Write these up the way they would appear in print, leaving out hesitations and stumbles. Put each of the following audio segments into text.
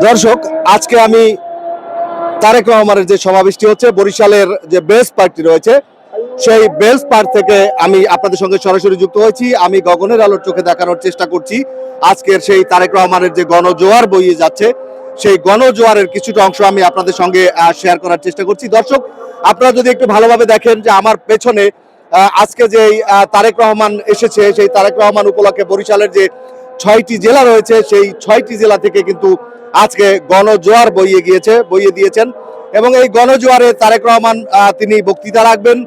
দর্শক, আজকে আমি তারেক রহমানের যে সমাবেশটি হচ্ছে বরিশালের যে বেলস পার্কটি রয়েছে, সেই বেলস পার্ক থেকে আমি আপনাদের সঙ্গে সরাসরি যুক্ত হয়েছি। আমি গগনের আলোর চোখে দেখানোর চেষ্টা করছি আজকের সেই তারেক রহমানের যে গণজোয়ার বইয়ে যাচ্ছে, সেই গণজোয়ারের কিছুটা অংশ আমি আপনাদের সঙ্গে শেয়ার করার চেষ্টা করছি। দর্শক, আপনারা যদি একটু ভালোভাবে দেখেন যে আমার পেছনে আজকে যে তারেক রহমান এসেছে, সেই তারেক রহমান উপলক্ষে বরিশালের যে 6টি জেলা রয়েছে, সেই 6টি জেলা থেকে কিন্তু আজকে গণজোয়ার বইয়ে দিয়েছেন। এবং এই গণজোয়ারে তারেক রহমান তিনি বক্তৃতা রাখবেন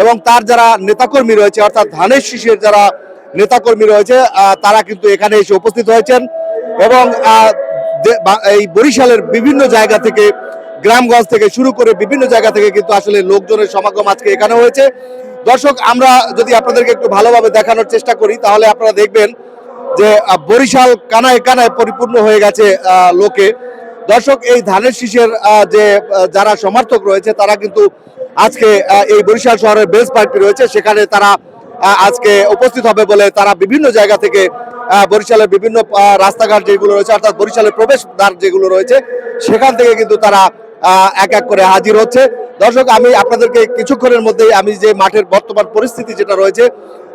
এবং তার যারা নেতাকর্মী রয়েছে, অর্থাৎ ধানের শীষের যারা নেতাকর্মী রয়েছে, তারা কিন্তু এখানে এসে উপস্থিত হয়েছেন। এবং এই বরিশালের বিভিন্ন জায়গা থেকে, গ্রামগঞ্জ থেকে শুরু করে বিভিন্ন জায়গা থেকে কিন্তু আসলে লোকজনের সমাগম আজকে এখানে হয়েছে। দর্শক, আমরা যদি আপনাদেরকে একটু ভালোভাবে দেখানোর চেষ্টা করি, তাহলে আপনারা দেখবেন যে বরিশাল কানায় কানায় পরিপূর্ণ হয়ে গেছে লোকে। দর্শক, এই ধানের শীষের যে যারা সমর্থক রয়েছে, তারা কিন্তু আজকে এই বরিশাল শহরের বেলস পার্কটি রয়েছে, সেখানে তারা আজকে উপস্থিত হবে বলে তারা বিভিন্ন জায়গা থেকে, বরিশালের বিভিন্ন রাস্তাঘাট যেগুলো রয়েছে, অর্থাৎ বরিশালের প্রবেশদ্বার যেগুলো রয়েছে, সেখান থেকে কিন্তু তারা এক এক করে হাজির হচ্ছে। দর্শক, আমি আপনাদেরকে কিছুক্ষণের মধ্যেই আমি যে মাঠের বর্তমান পরিস্থিতি যেটা রয়েছে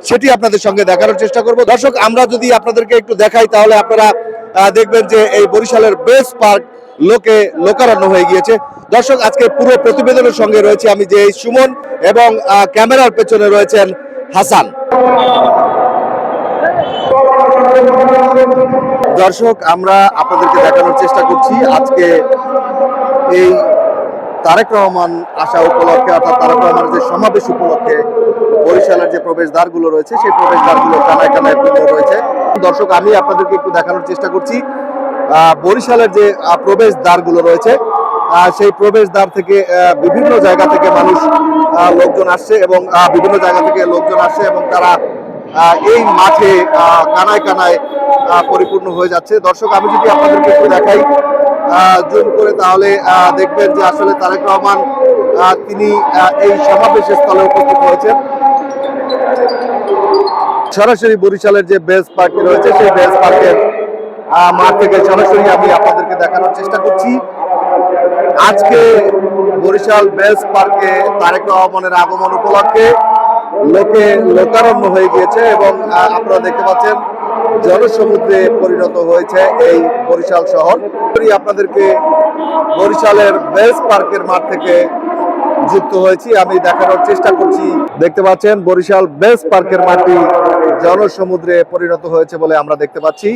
সেটি আপনাদের সঙ্গে দেখানোর চেষ্টা করব। দর্শক, আমরা যদি আপনাদেরকে একটু দেখাই, তাহলে আপনারা দেখবেন যে এই বরিশালের বেলস পার্ক লোকারণ্য হয়ে গিয়েছে। দর্শক, আজকে পুরো প্রতিবেদনের সঙ্গে রয়েছে আমি যে সুমন, এবং ক্যামেরার পেছনে রয়েছেন হাসান। দর্শক, আমরা আপনাদেরকে দেখানোর চেষ্টা করছি আজকে এই তারেক রহমান আসা উপলক্ষে, অর্থাৎ তারেক রহমানের যে সমাবেশ উপলক্ষে বরিশালের যে প্রবেশদ্বারগুলো রয়েছে, সেই প্রবেশদ্বারগুলো কানায় কানায় পূর্ণ রয়েছে। দর্শক, আমি আপনাদেরকে একটু দেখানোর চেষ্টা করছি বরিশালের যে প্রবেশদ্বারগুলো রয়েছে, সেই প্রবেশদ্বার থেকে বিভিন্ন জায়গা থেকে লোকজন আসছে, এবং বিভিন্ন জায়গা থেকে লোকজন আসছে এবং তারা এই মাঠে কানায় কানায় পরিপূর্ণ হয়ে যাচ্ছে। দর্শক, আমি যদি আপনাদেরকে একটু দেখাই জুম করে, তাহলে দেখবেন যে আসলে তারেক রহমান তিনি এই সমাবেশের স্থলে উপস্থিত হয়েছেন। সরাসরি বরিশালের যে বেলস পার্কটি রয়েছে, সেই বেলস পার্কের মাঠ থেকে সরাসরি আমি আপনাদেরকে দেখানোর চেষ্টা করছি আজকে বরিশাল বেলস পার্কে তারেক রহমানের আগমন উপলক্ষে লোকারণ্য হয়ে গিয়েছে, এবং আপনারা দেখতে পাচ্ছেন জনসমুদ্রে পরিণত হয়েছে এই বরিশাল শহর। আপনাদেরকে বরিশালের বেলস পার্কের মাঠ থেকে যুক্ত হয়েছি, আমি দেখানোর চেষ্টা করছি। দেখতে পাচ্ছেন বরিশাল বেলস পার্কের মাঠটি জনসমুদ্রে পরিণত হয়েছে বলে আমরা দেখতে পাচ্ছি।